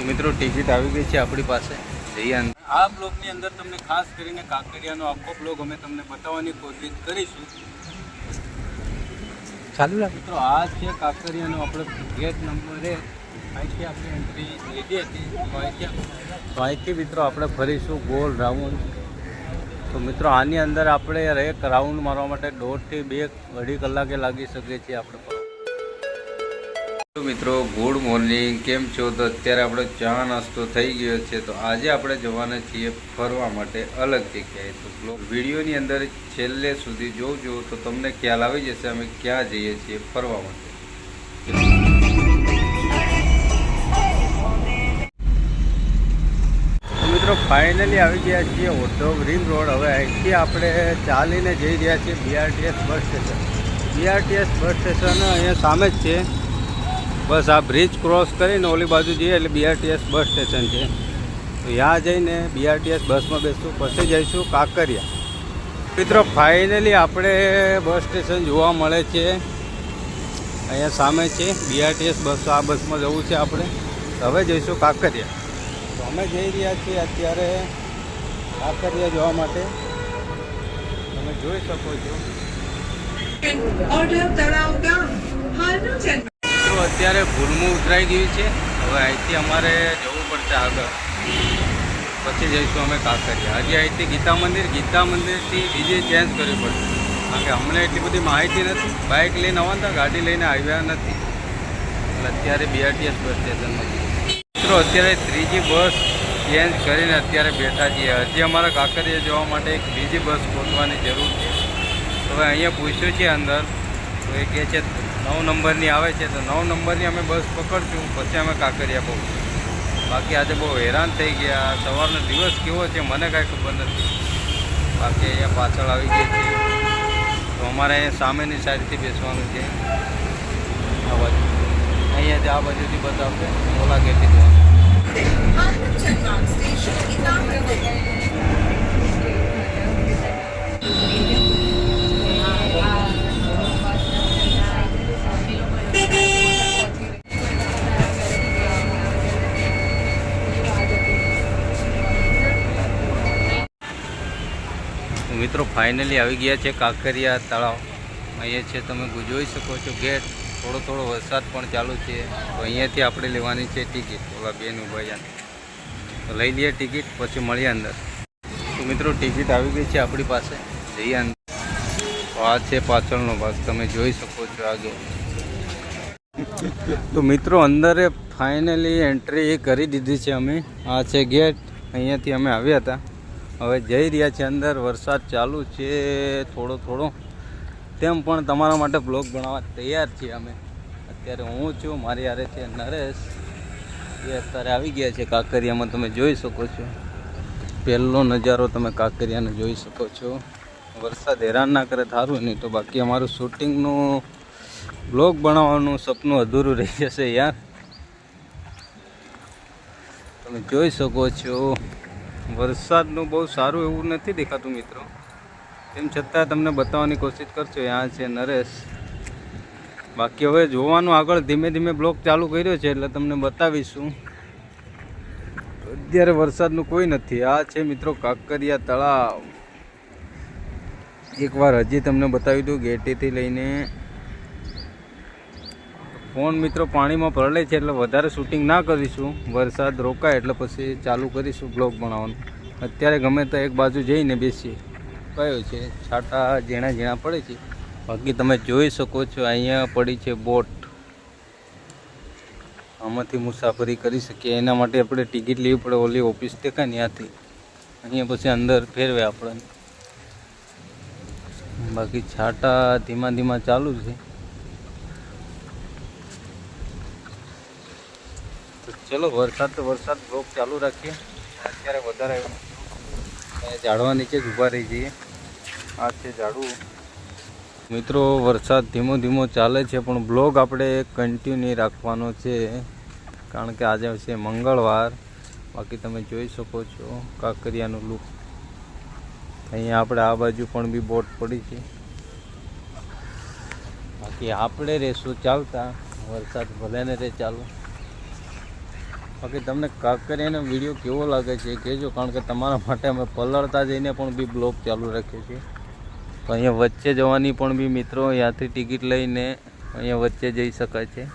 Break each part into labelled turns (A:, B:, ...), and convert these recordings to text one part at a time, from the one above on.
A: મિત્રો ટિકિટ આવી ગઈ છે આપણી પાસે, જઈએ અંદર. આ બ્લોગની અંદર તમને ખાસ કરીને કાંકરિયાનો આખો બ્લોગ અમે તમને બતાવવાની કોશિશ કરીશું. ચાલુ રાખ મિત્રો. આ છે કાંકરિયાનો આપણે ગેટ નંબર 1. અહીંથી આપણે એન્ટ્રી લીધી હતી. તો અહીંથી મિત્રો આપણે ફરીશું ગોલ રાઉન્ડ. તો મિત્રો આની અંદર આપણે એક રાઉન્ડ મારવા માટે 1.5 થી 2 કલાકે લાગી શકે છે આપણે. તો મિત્રો ગુડ મોર્નિંગ, કેમ છો? તો અત્યારે આપણો ચા નાસ્તો થઈ ગયો છે. તો આજે આપણે જવાના છીએ ફરવા માટે અલગ જગ્યાએ. તો વિડીયોની અંદર છેલ્લે સુધી જોજો તો તમને ખ્યાલ આવી જશે અમે ક્યાં જઈએ છીએ ફરવા માટે. તો મિત્રો ફાઇનલી આવી ગયા છીએ ઉદ્યોગ રિંગ રોડ. હવે અહીંથી આપણે ચાલીને જઈ રહ્યા છીએ BRTS bus station. BRTS bus station અહીંયા સામે જ છે. બસ આ બ્રિજ ક્રોસ કરીને ઓલી બાજુ જઈએ એટલે BRTS બસ સ્ટેશન છે. તો ત્યાં જઈને BRTS બસમાં બેસશું, પછી જઈશું કાંકરિયા. મિત્રો ફાઇનલી આપણે બસ સ્ટેશન જોવા મળે છે. અહીંયા સામે છે BRTS બસ. આ બસમાં જવું છે આપણે. હવે જઈશું કાંકરિયા. તો અમે જઈ રહ્યા છીએ અત્યારે કાંકરિયા જવા માટે. તમે જોઈ શકો છો અત્યારે ભૂલમું ઉતરાઈ ગયું છે. હવે અહીંથી અમારે જવું પડશે આગળ, પછી જઈશું અમે કાંકરિયા. હજી અહીંથી ગીતા મંદિરથી બીજે ચેન્જ કરવી પડશે, કારણ કે અમને એટલી બધી માહિતી નથી. બાઇક લઈને આવતા, ગાડી લઈને આવ્યા નથી. એટલે અત્યારે BRTS બસ સ્ટેશનમાં મિત્રો અત્યારે 3જી બસ ચેન્જ કરીને અત્યારે બેઠા છીએ. હજી અમારા કાંકરિયા જવા માટે એક બીજી બસ ગોતવાની જરૂર છે. હવે અહીંયા પૂછ્યું છે અંદર, તો એ કહે છે 9 નંબરની આવે છે. તો 9 નંબરની અમે બસ પકડશું, પછી અમે કાંકરિયા પહોંચીશું. બાકી આજે બહુ હેરાન થઈ ગયા. સવારનો દિવસ કેવો છે મને કાંઈ ખબર નથી. બાકી અહીંયા પાછળ આવી ગઈ છે. તો અમારે અહીંયા સામેની સાઈડથી બેસવાનું છે. આ બાજુ અહીંયાથી આ બાજુથી બતાવશે ઓલા ગેટથી જવાનું. મિત્રો ફાઇનલી આવી ગયા છે કાંકરિયા તળાવ. અહીંયા છે, તમે જોઈ શકો છો ગેટ. થોડો વરસાદ પણ ચાલુ છે. તો અહીંયાથી આપણે લેવાની છે ટિકિટ. ઓલા બેન ઉભા છે, તો લઈ લઈએ ટિકિટ, પછી મળીએ અંદર. તો મિત્રો ટિકિટ આવી ગઈ છે આપણી પાસે, જઈએ અંદર. તો આ છે પાછળનો ભાગ, તમે જોઈ શકો છો આગળ. તો મિત્રો અંદર ફાઇનલી એન્ટ્રી કરી દીધી છે અમે. આ છે ગેટ, અહીંયાથી અમે આવ્યા હતા. હવે જઈ રહ્યા છીએ અંદર. વરસાદ ચાલુ છે થોડો, તેમ પણ તમારા માટે બ્લોગ બનાવવા તૈયાર છીએ અમે. અત્યારે હું છું, મારી હારે છે નરેશ. એ અત્યારે આવી ગયા છે કાંકરિયામાં. તમે જોઈ શકો છો પહેલો નજારો, તમે કાંકરિયાને જોઈ શકો છો. વરસાદ હેરાન ના કરે સારું, નહીં તો બાકી અમારું શૂટિંગનું બ્લોગ બનાવવાનું સપનું અધૂરું રહી જશે યાર. તમે જોઈ શકો છો વરસાદનું બહુ સારું એવું નથી દેખાતું મિત્રો. તેમ છતાં તમને બતાવવાની કોશિશ કરશો. यहाँ છે નરેશ. બાકી હવે જોવાનું આગળ ધીમે બ્લોગ ચાલુ કર્યો છે એટલે તમને બતાવીશું. અત્યારે વરસાદનું કોઈ નથી. આ છે મિત્રો કાંકરિયા તળાવ. એકવાર હજી તમને બતાવી દઉં ગેટેથી લઈને. ફોન મિત્રો પાણીમાં ભરેલે છે એટલે વધારે શૂટિંગ ના કરીશું. વરસાદ રોકાય એટલે પછી ચાલુ કરીશું બ્લોગ બનાવવાનું. અત્યારે ગમે તો એક બાજુ જઈને બેસીએ. કયો છે છાંટા ઝીણા પડે છે. બાકી તમે જોઈ શકો છો અહીંયા પડી છે બોટ. આમાંથી મુસાફરી કરી શકીએ. એના માટે આપણે ટિકિટ લેવી પડે. ઓલી ઓફિસ દેખાય ને ત્યાંથી અહીંયા પછી અંદર ફેરવે આપણને. બાકી છાંટા ધીમા ચાલુ છે. ચલો વરસાદ બ્લોગ ચાલુ રાખીએ. અત્યારે વધારે ઝાડવા નીચે જ ઊભા રહી જઈએ. આ છે ઝાડવું. મિત્રો વરસાદ ધીમો ચાલે છે, પણ બ્લોગ આપણે કન્ટિન્યુ રાખવાનો છે, કારણ કે આજે છે મંગળવાર. બાકી તમે જોઈ શકો છો કાંકરિયાનું લુક. અહીંયા આપણે આ બાજુ પણ બી બોટ પડી છે. બાકી આપણે રહેશું ચાલતા. વરસાદ ભલે ને રે ચાલુ. બાકી તમને કાંકરિયાનો વિડીયો કેવો લાગે છે કહેજો, કારણ કે તમારા માટે અમે પલળતા જઈને પણ બી બ્લોગ ચાલુ રાખીએ છીએ. તો અહીંયા વચ્ચે જવાની પણ બી મિત્રો ત્યાંથી ટિકિટ લઈને અહીંયા વચ્ચે જઈ શકાય છે.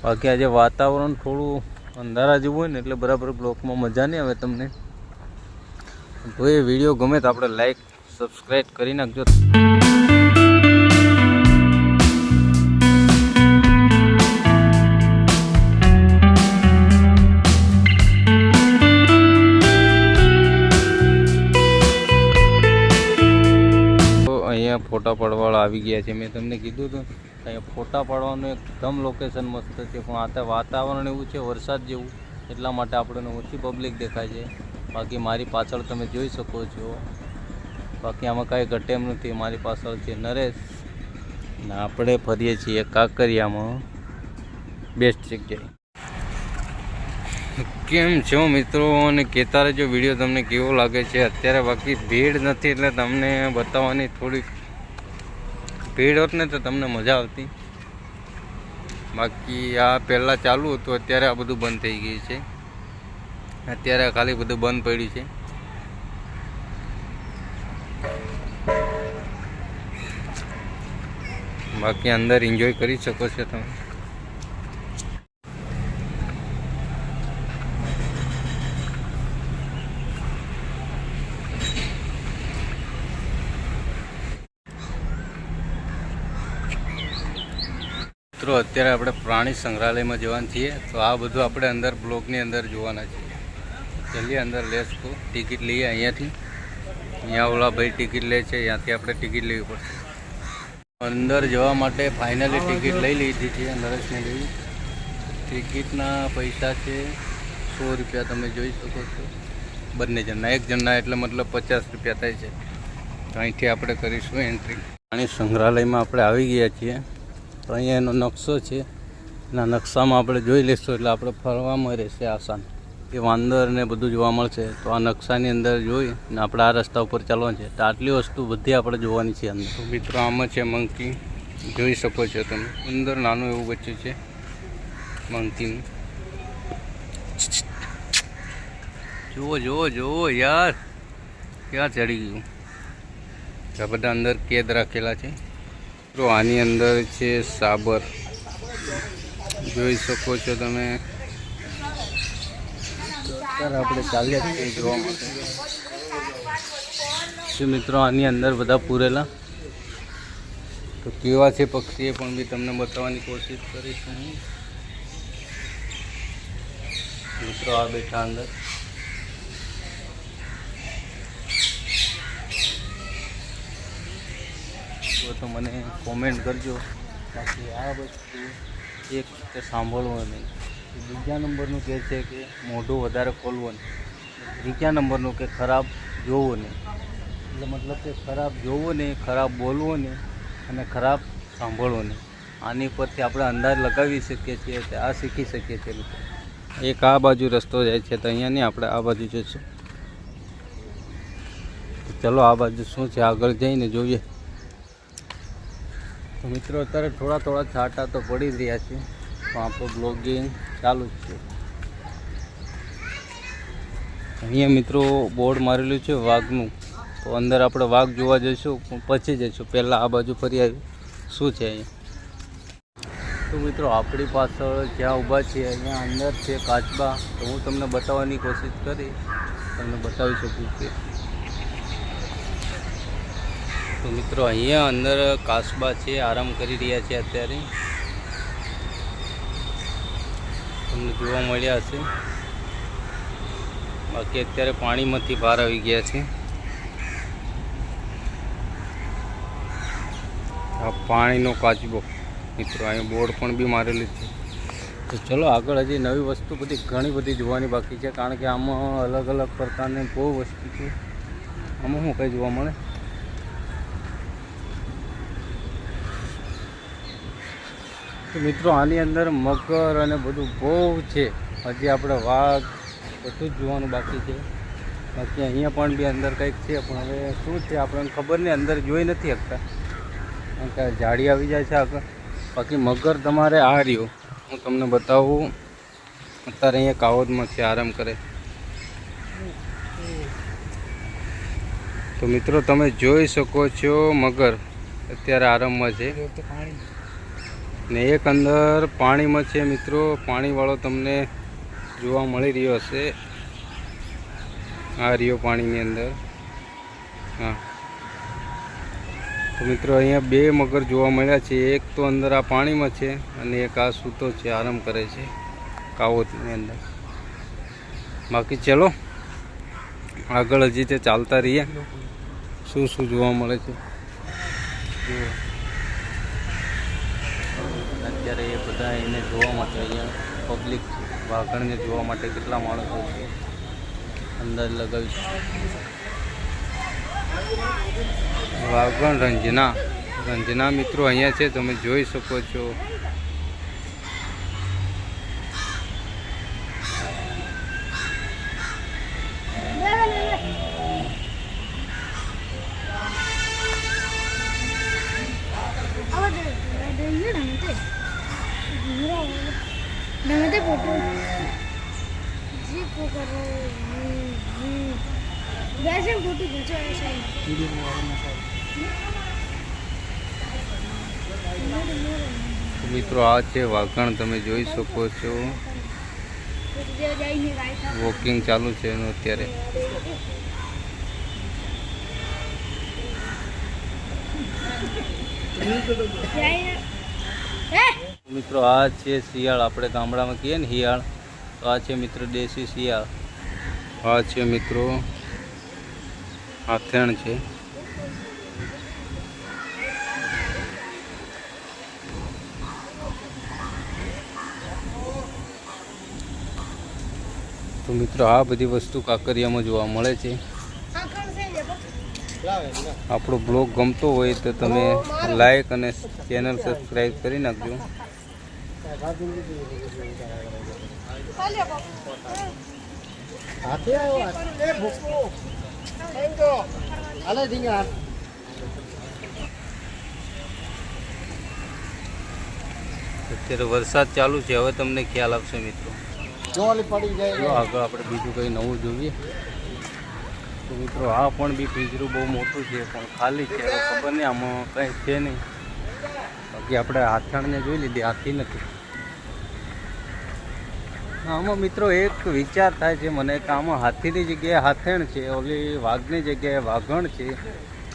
A: બાકી આજે વાતાવરણ થોડું અંધારા જેવું હોય ને એટલે બરાબર બ્લોગમાં મજા નહીં આવે તમને. તો એ વિડીયો ગમે તો આપણે લાઈક સબસ્ક્રાઈબ કરી નાખજો. અહીંયા ફોટા પાડવાળા આવી ગયા છે. મેં તમને કીધું હતું અહીંયા ફોટા પાડવાનું એકદમ લોકેશન મસ્ત છે, પણ આ વાતાવરણ એવું છે વરસાદ જેવું, એટલા માટે આપણને ઓછી પબ્લિક દેખાય છે. બાકી મારી પાછળ તમે જોઈ શકો છો, બાકી આમાં કાંઈ ઘટે એમ નથી. મારી પાછળ છે નરેશ ને આપણે ફરીએ છીએ કાંકરિયામાં બેસ્ટ જગ્યાએ. કેમ છો મિત્રો, અને કહેતા રહેજો વિડીયો તમને કેવો લાગે છે. અત્યારે બાકી ભીડ નથી એટલે તમને બતાવવાની થોડીક, ભીડ હોત ને તો તમને મજા આવતી. બાકી આ પહેલાં ચાલુ હતું, અત્યારે આ બધું બંધ થઈ ગયું છે. અત્યારે ખાલી બધું બંધ પડ્યું છે. બાકી અંદર એન્જોય કરી શકો છો તમે. મિત્રો અત્યારે આપણે પ્રાણી સંગ્રહાલયમાં જવાના છીએ, તો આ બધું આપણે અંદર બ્લોકની અંદર જોવાના છે. જલ્દી અંદર લેશું, ટિકિટ લઈએ અહીંયાથી. અહીંયા ઓલા ભાઈ ટિકિટ લે છે, ત્યાંથી આપણે ટિકિટ લેવી પડશે. અંદર જવા માટે ફાઇનલી ટિકિટ લઈ લીધી છે નરેશને લઈ. ટિકિટના પૈસા છે 100 રૂપિયા, તમે જોઈ શકો છો બંને જણના. એક જણના એટલે મતલબ 50 રૂપિયા થાય છે. તો અહીંથી આપણે કરીશું એન્ટ્રી. પ્રાણી સંગ્રહાલયમાં આપણે આવી ગયા છીએ. તો અહીંયા એનો નકશો છે, એના નકશામાં આપણે જોઈ લઈશું એટલે આપણે ફરવામાં રહેશે આસાન. કે વાંદર ને બધું જોવા મળશે. તો આ નકશાની અંદર જોઈ ને આપણે આ રસ્તા ઉપર ચાલવાનું છે. તો આટલી વસ્તુ બધી આપણે જોવાની છે અંદર. તો મિત્રો આમાં છે મંકી, જોઈ શકો છો તમે. અંદર નાનું એવું બચ્ચું છે મંકીનું. જુઓ જુઓ જુઓ યાર, ક્યાં ચડી ગયું. આ બધા અંદર કેદ રાખેલા છે. તો આની અંદર છે સાબર, જોઈ શકો છો તમે. અત્યારે આપણે ચાલ્યા છીએ જોવા માટે. મિત્રો આની અંદર બધા પૂરેલા. તો કેવા છે પક્ષી એ પણ બી તમને બતાવવાની કોશિશ કરીશું. મિત્રો આ બેઠા અંદર. તો મને કોમેન્ટ કરજો. બાકી આ વસ્તુ એક કે સાંભળવું નહીં. બીજા નંબરનું કહે છે કે મોઢું વધારે ખોલવું નહીં. ત્રીજા નંબરનું કે ખરાબ જોવું નહીં. એટલે મતલબ કે ખરાબ જોવું નહીં, ખરાબ બોલવું નહીં અને ખરાબ સાંભળવું નહીં. આની પરથી આપણે અંદાજ લગાવી શકીએ છીએ, આ શીખી શકીએ છીએ. એક આ બાજુ રસ્તો જાય છે, તો અહીંયા નહીં, આપણે આ બાજુ જઈશું. ચલો આ બાજુ શું છે આગળ જઈને જોઈએ. તો મિત્રો અત્યારે થોડા થોડા છાંટા તો પડી જ રહ્યા છે, તો આપણું બ્લોગિંગ ચાલુ જ છે. અહીંયા મિત્રો બોર્ડ મારેલું છે વાઘનું. તો અંદર આપણે વાઘ જોવા જઈશું, પછી જઈશું. પહેલાં આ બાજુ ફરી આવ્યું શું છે અહીંયા. તો મિત્રો આપણી પાછળ જ્યાં ઊભા છીએ અહીંયા અંદર છે કાચબા. તો હું તમને બતાવવાની કોશિશ કરી, તમને બતાવી શકું કે. તો મિત્રો અહીંયા અંદર કાચબા છે, આરામ કરી રહ્યા છે અત્યારે. તમને જોવા મળ્યા હશે. બાકી અત્યારે પાણીમાંથી બહાર આવી ગયા છે. આ પાણીનો કાચબો મિત્રો, અહીંયા બોર્ડ પણ બી મારેલું છે. તો ચલો આગળ હજી નવી વસ્તુ બધી ઘણી બધી જોવાની બાકી છે, કારણ કે આમાં અલગ અલગ પ્રકારની બહુ વસ્તુ છે. આમાં શું કંઈ જોવા મળે. તો મિત્રો આની અંદર મગર અને બધું બહુ છે. હજી આપણે વાઘ બધું જ જોવાનું બાકી છે. બાકી અહીંયા પણ બી અંદર કંઈક છે, પણ હવે શું છે આપણને ખબર નહીં, અંદર જોઈ નથી શકતા કારણ કે જાળી આવી જાય છે આગળ. બાકી મગર તમારે આ રહ્યો, હું તમને બતાવું. અત્યારે અહીંયા કાવોદમાં છે, આરામ કરે. તો મિત્રો તમે જોઈ શકો છો મગર અત્યારે આરામમાં છે ને એક અંદર પાણીમાં છે. મિત્રો પાણીવાળો તમને જોવા મળી રહ્યો હશે. આ રહ્યો પાણીની અંદર. હા, તો મિત્રો અહીંયા બે મગર જોવા મળ્યા છે. એક તો અંદર આ પાણીમાં છે અને એક આ સૂતો છે, આરામ કરે છે કાવોદની અંદર. બાકી ચલો આગળ હજી તે ચાલતા રહીએ, શું શું જોવા મળે છે. અત્યારે એ બધા એને જોવા માટે અહીંયા પબ્લિક વાઘણને જોવા માટે કેટલા માણસો છે અંદાજ લગાવી. વાઘણ રંજના મિત્રો અહીંયા છે, તમે જોઈ શકો છો. મિત્રો આ છે વાઘણ, તમે જોઈ શકો છો. વોકિંગ ચાલુ છે એનું અત્યારે. મિત્રો આ છે શિયાળ, આપણે ગામડામાં કહીએ ને શિયાળ, તો આ છે મિત્રો દેશી શિયાળ. આ છે મિત્રો હાથેણ છે. તો મિત્રો આ બધી વસ્તુ કાંકરિયામાં જોવા મળે છે. આપણો બ્લોગ ગમતો હોય તો તમે લાઈક અને ચેનલ સબસ્ક્રાઈબ કરી નાખજો. અત્યારે વરસાદ ચાલુ છે, હવે તમને ખ્યાલ આવશે મિત્રો. આગળ આપણે બીજું કંઈ નવું જોઈએ. તો મિત્રો આ પણ બી પિંજરું બહુ મોટું છે પણ ખાલી છે, હવે ખબર નહીં આમાં કંઈ છે નહીં. બાકી આપણે હાથણને જોઈ લીધી, હાથી નથી. આમાં મિત્રો એક વિચાર થાય છે મને કે આમાં હાથીની જગ્યાએ હાથેણ છે, ઓલી વાઘની જગ્યાએ વાઘણ છે.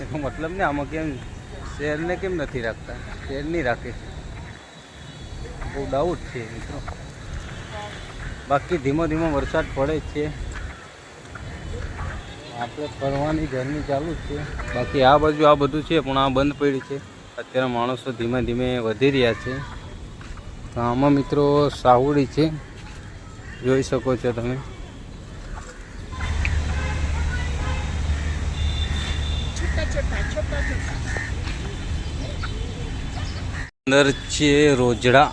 A: એનો મતલબ ને આમાં કેમ શેરને કેમ નથી રાખતા? શેર નહીં રાખે છે, બહુ ડાઉટ છે મિત્રો. બાકી ધીમો ધીમો વરસાદ પડે જ છે, આપણે ફરવાની જર્ની ચાલુ જ છે. બાકી આ બાજુ આ બધું છે પણ આ બંધ પડી છે. અત્યારે માણસો ધીમે ધીમે વધી રહ્યા છે. તો આમાં મિત્રો સાહુડી છે, જોઈ શકો છો તમે. અંદર છે રોજડા.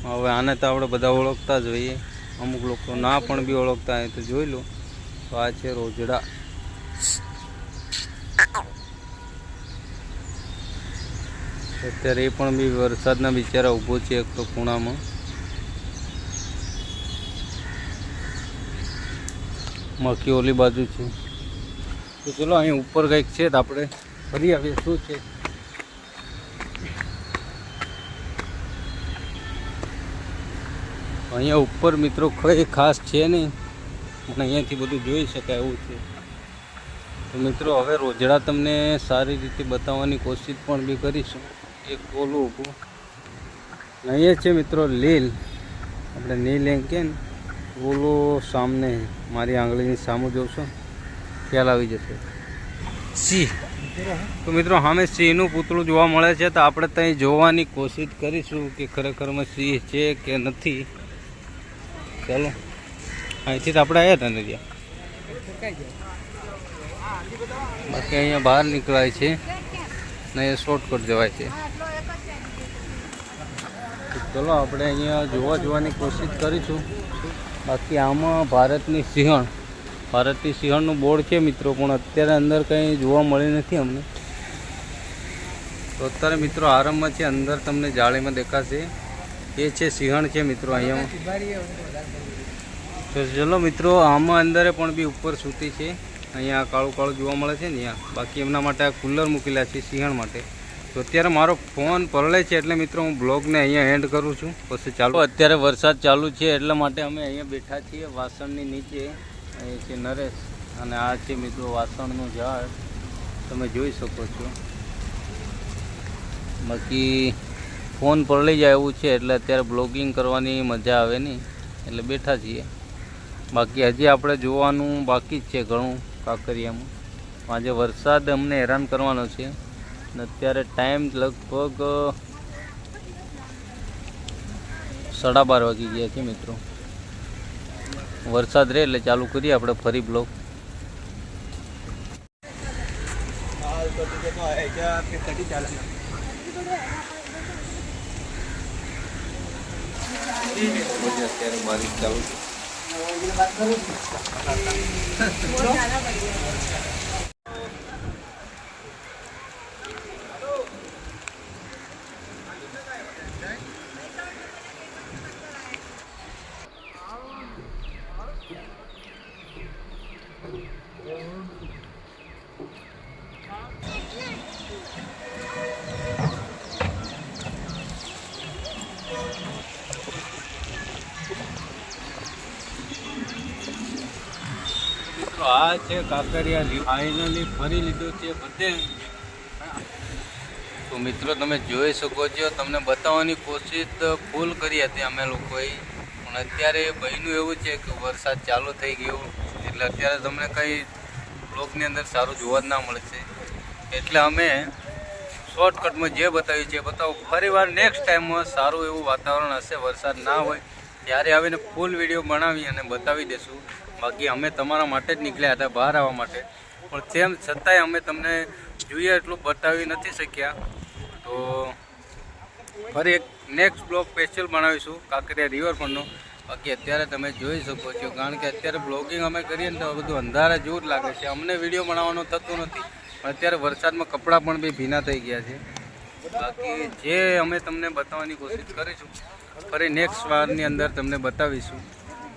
A: હવે આને તો આપણે બધા ઓળખતા જ હોઈએ, અમુક લોકો ના પણ બી ઓળખતા હોય તો જોઈ લો. તો આ છે રોજડા. અત્યારે એ પણ બી વરસાદના બિચારા ઊભો છે એક તો ખૂણામાં. મકી ઓલી બાજુ છે. તો ચલો અહીં ઉપર કંઈક છે તો આપણે ફરી આવીએ શું છે. અહીંયા ઉપર મિત્રો કંઈ ખાસ છે નહીં પણ અહીંયાથી બધું જોઈ શકાય એવું છે. તો મિત્રો હવે રોજડા તમને સારી રીતે બતાવવાની કોશિશ પણ બી કરીશું. એક ઓલું ઊભું અહીંયા છે મિત્રો લીલ, આપણે નીલ એમ કે ને ઓલો સામને મારી આંગળીની સામું જોશો ખ્યાલ આવી જશે. સિંહ. તો મિત્રો સામે સિંહનું પૂતળું જોવા મળે છે, તો આપણે ત્યાં જોવાની કોશિશ કરીશું કે ખરેખરમાં સિંહ છે કે નથી. ચાલો અહીંથી તો આપણે આવ્યા હતા ને ત્યાં. બાકી અહીંયા બહાર નીકળાય છે ને એ શોર્ટકટ જવાય છે. ચલો આપણે અહીંયા જોવાની કોશિશ કરીશું. બાકી આમાં ભારતની સિંહણનું બોર્ડ છે મિત્રો, પણ અત્યારે અંદર કંઈ જોવા મળી નથી અમને. તો અત્યારે મિત્રો આરામમાં છે, અંદર તમને જાળીમાં દેખાશે. એ છે સિંહણ છે મિત્રો અહીંયા. તો ચલો મિત્રો, આમાં અંદર પણ બી ઉપર સૂતી છે. અહીંયા કાળું કાળું જોવા મળે છે ને અહીંયા. બાકી એમના માટે આ કુલર મૂકેલા છે સિંહણ માટે. તો અત્યારે મારો ફોન પરળે છે એટલે મિત્રો હું બ્લોગને અહીંયા એન્ડ કરું છું. પછી ચાલો, અત્યારે વરસાદ ચાલુ છે એટલા માટે અમે અહીંયા બેઠા છીએ વાસણની નીચે. અહીં છે નરેશ અને આ છે મિત્રો વાસણનું ઝાડ, તમે જોઈ શકો છો. બાકી ફોન પરળી જાય એવું છે એટલે અત્યારે બ્લોગિંગ કરવાની મજા આવે નહીં એટલે બેઠા છીએ. બાકી હજી આપણે જોવાનું બાકી જ છે ઘણું કાંકરિયામાં. આજે વરસાદ અમને હેરાન કરવાનો છે. અત્યારે ટાઈમ લગભગ 12:30 વાગી ગયા છે મિત્રો. વરસાદ રહે એટલે ચાલુ કરીએ આપણે ફરી બ્લોગ. અત્યારે બારીશ ચાલુ છે. આ છે કાંકરિયા. ફાઇનલી ફરી લીધું છે બધે. તો મિત્રો તમે જોઈ શકો છો, તમને બતાવવાની કોશિશ ફૂલ કરી હતી અમે લોકોએ. પણ અત્યારે બન્યું એવું છે કે વરસાદ ચાલુ થઈ ગયો એટલે અત્યારે તમને કંઈ બ્લોગની અંદર સારું જોવા જ ના મળશે. એટલે અમે શોર્ટકટમાં જે બતાવ્યું છે બતાવો. ફરી વાર નેક્સ્ટ ટાઈમમાં સારું એવું વાતાવરણ હશે, વરસાદ ના હોય ત્યારે આવીને ફૂલ વિડીયો બનાવી અને બતાવી દઈશું. બાકી અમે તમારા માટે જ નીકળ્યા હતા બહાર આવવા માટે, પણ તેમ છતાંય અમે તમને જોઈએ એટલું બતાવી નથી શક્યા. તો ફરી એક નેક્સ્ટ બ્લોગ સ્પેશિયલ બનાવીશું કાંકરિયા રિવરફ્રન્ટનો. બાકી અત્યારે તમે જોઈ શકો છો, કારણ કે અત્યારે બ્લોગિંગ અમે કરીએ ને તો બધું અંધારા જેવું જ લાગે છે. અમને વિડીયો બનાવવાનું થતું નથી, પણ અત્યારે વરસાદમાં કપડાં પણ બી ભીના થઈ ગયા છે. બાકી જે અમે તમને બતાવવાની કોશિશ કરીશું ફરી નેક્સ્ટ વારની અંદર તમને બતાવીશું.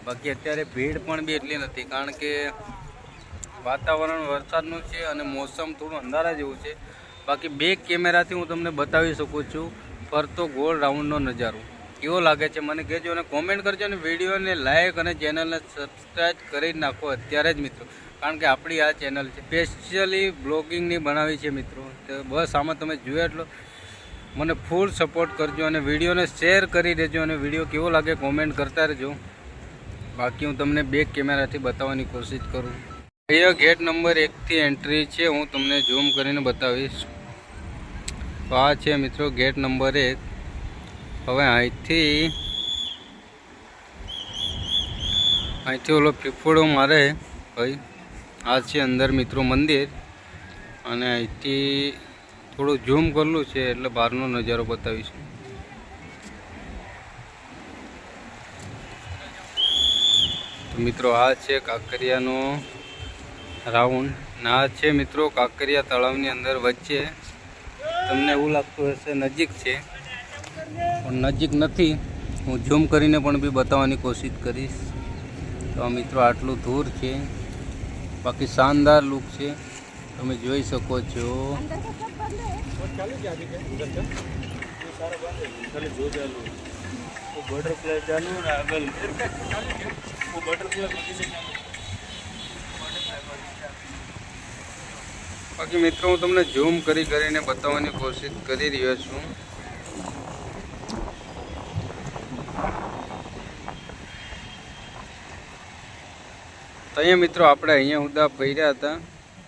A: બાકી અત્યારે ભીડ પણ બી એટલી નથી, કારણ કે વાતાવરણ વરસાદનું છે અને મોસમ થોડું અંધારા જેવું છે. બાકી બેક કેમેરાથી હું તમને બતાવી શકું છું ફરતો ગોળ રાઉન્ડનો નજારો કેવો લાગે છે મને કહેજો અને કોમેન્ટ કરજો. અને વિડીયોને લાઇક અને ચેનલને સબસ્ક્રાઈબ કરી નાખો અત્યારે જ મિત્રો, કારણ કે આપણી આ ચેનલ છે સ્પેશિયલી બ્લોગિંગની બનાવી છે મિત્રો. તો બસ આમાં તમે જોયો એટલો મને ફૂલ સપોર્ટ કરજો અને વિડીયોને શેર કરી દેજો અને વિડીયો કેવો લાગે કોમેન્ટ કરતા રહેજો. બાકી હું તમને બેક કેમેરાથી બતાવવાની કોશિશ કરું. અહીંયા ગેટ નંબર 1થી એન્ટ્રી છે, હું તમને ઝૂમ કરીને બતાવીશ. તો આ છે મિત્રો ગેટ નંબર 1. હવે અહીંથી ઓલો પીપળો મારે ભાઈ આ છે અંદર મિત્રો મંદિર, અને અહીંથી થોડું ઝૂમ કરેલું છે એટલે બહારનો નજારો બતાવીશું. તો મિત્રો આ છે કાંકરિયાનો રાઉન્ડ. આ છે મિત્રો કાંકરિયા તળાવની અંદર વચ્ચે. તમને એવું લાગતું હશે નજીક છે, પણ નજીક નથી. હું ઝૂમ કરીને પણ બી બતાવવાની કોશિશ કરીશ. તો મિત્રો આટલું દૂર છે, બાકી શાનદાર લુક છે, તમે જોઈ શકો છો. બાકી મિત્રો હું તમને ઝૂમ કરીને બતાવવાની કોશિશ કરી રહ્યો છું. તો અહીંયા મિત્રો આપણે અહીંયા ઉદા પહેર્યા હતા,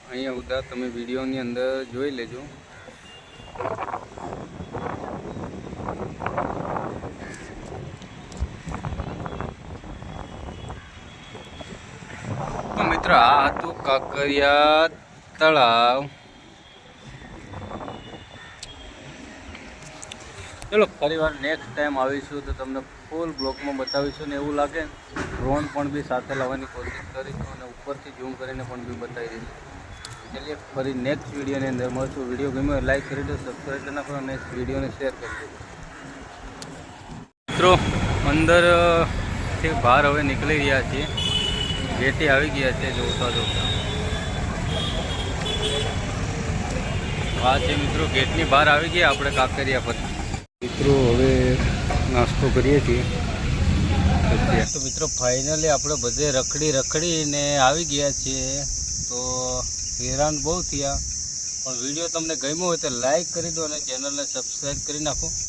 A: અહીંયા ઉદા તમે વિડીયોની અંદર જોઈ લેજો. તો મિત્રો આ હતું કાંકરિયા તળાવ. ચલો ફરી વાર નેક્સ્ટ ટાઈમ આવીશું તો તમને ફૂલ બ્લોકમાં બતાવીશું. ને એવું લાગે ડ્રોન પણ બી સાથે લાવવાની કોશિશ કરીશું અને ઉપરથી ઝૂમ કરીને પણ બી બતાવી દઈશું. ચલીએ ફરી નેક્સ્ટ વિડીયોની અંદર મળશું. વિડીયો ગમ્યો લાઈક કરી દો, સબસ્ક્રાઈબ કરી નાખો અને વિડીયોને શેર કરી દો. મિત્રો અંદરથી બહાર હવે નીકળી રહ્યા છીએ, ગેટે આવી ગયા છે જોતા જોતા. આ છે મિત્રો ગેટની બહાર આવી ગયા આપણે કાંકરિયા પર. મિત્રો હવે નાસ્તો કરીએ છીએ. તો મિત્રો ફાઇનલી આપણે બધે રખડીને આવી ગયા છીએ. તો હેરાન બહુ થયા, પણ વિડીયો તમને ગમ્યો હોય તો લાઈક કરી દો અને ચેનલને સબસ્ક્રાઈબ કરી નાખો.